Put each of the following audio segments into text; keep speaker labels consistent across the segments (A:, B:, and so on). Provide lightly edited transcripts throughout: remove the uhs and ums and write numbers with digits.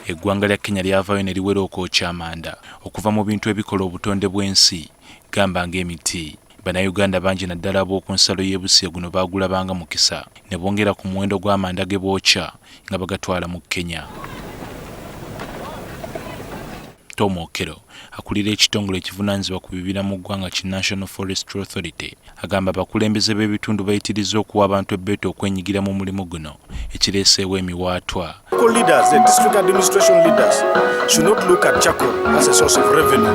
A: Eggwanga lya Kenya lyavaayo ne liwera okwokya amanda okuva mu bintu ebikola obutonde bw'ensi gamba ng'emiti. Bannayuganda bangi naddala ab'oku nsalo y'Ebusia guno baagulabanga mukisa ne bongera ku muwendo gw'amanda ge bookya nga bagatwala mu Kenya. Okello akulira ekitongole ekivunaanyizibwa ku bibira mu ggwanga ki National Forestry Authority agamba abakulembeze b'ebitundu bayitiriza okuwa abantu ebbetu okwenyigira mu mulimu guno ekireeseewo emiwaatwa.
B: Local leaders, the district administration leaders, should not look at charcoal as a source of revenue.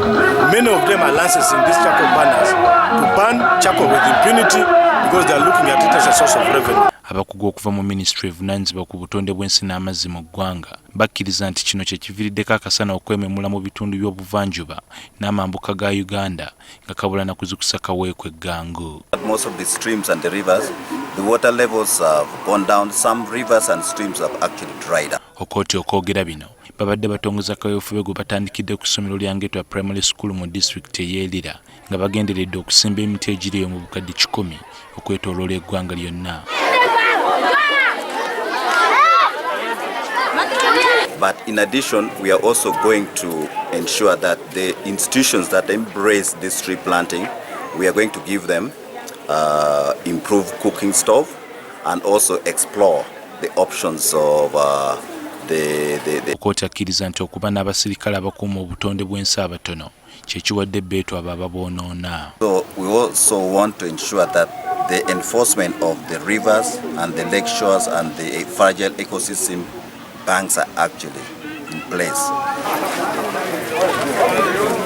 B: Many of them are licensing these charcoal burners to burn charcoal with impunity because they are looking at it as a source of revenue.
A: Abakugu okuva mu ministry evunaanyizibwa ku butonde bw'ensi n'amazzi mu ggwanga bakkiriza nti kino kye kiviiriddeko akasana okwememula mu bitundu by'obuvanjuba n'amambuka ga Uganda nga kabula na kuzikusa kaweekwe eggangu.
C: Most of the streams and the rivers, the water levels have gone down. Some rivers and streams have actually dried up.
A: Okwogera bino babadde batongoza kaweefube gwe batandikidde ku ssomero lya Ngetwa Primary School mu disitulikiti ey'Erira nga bagenderedde okusimba emiti egiriyo mu bukadde 10 okwetooloola eggwanga lyonna.
C: But in addition, we are also going to ensure that the institutions that embrace this tree planting, we are going to give them improved cooking stove and also explore the options of
A: Okota akkiriza nti okuba n'abasirikale abakuuma obutonde bw'ensi abatono kye kiwadde ebbetu abo ababoonoona.
C: So we also want to ensure that the enforcement of the rivers and the lake shores and the fragile ecosystem banks are actually in place.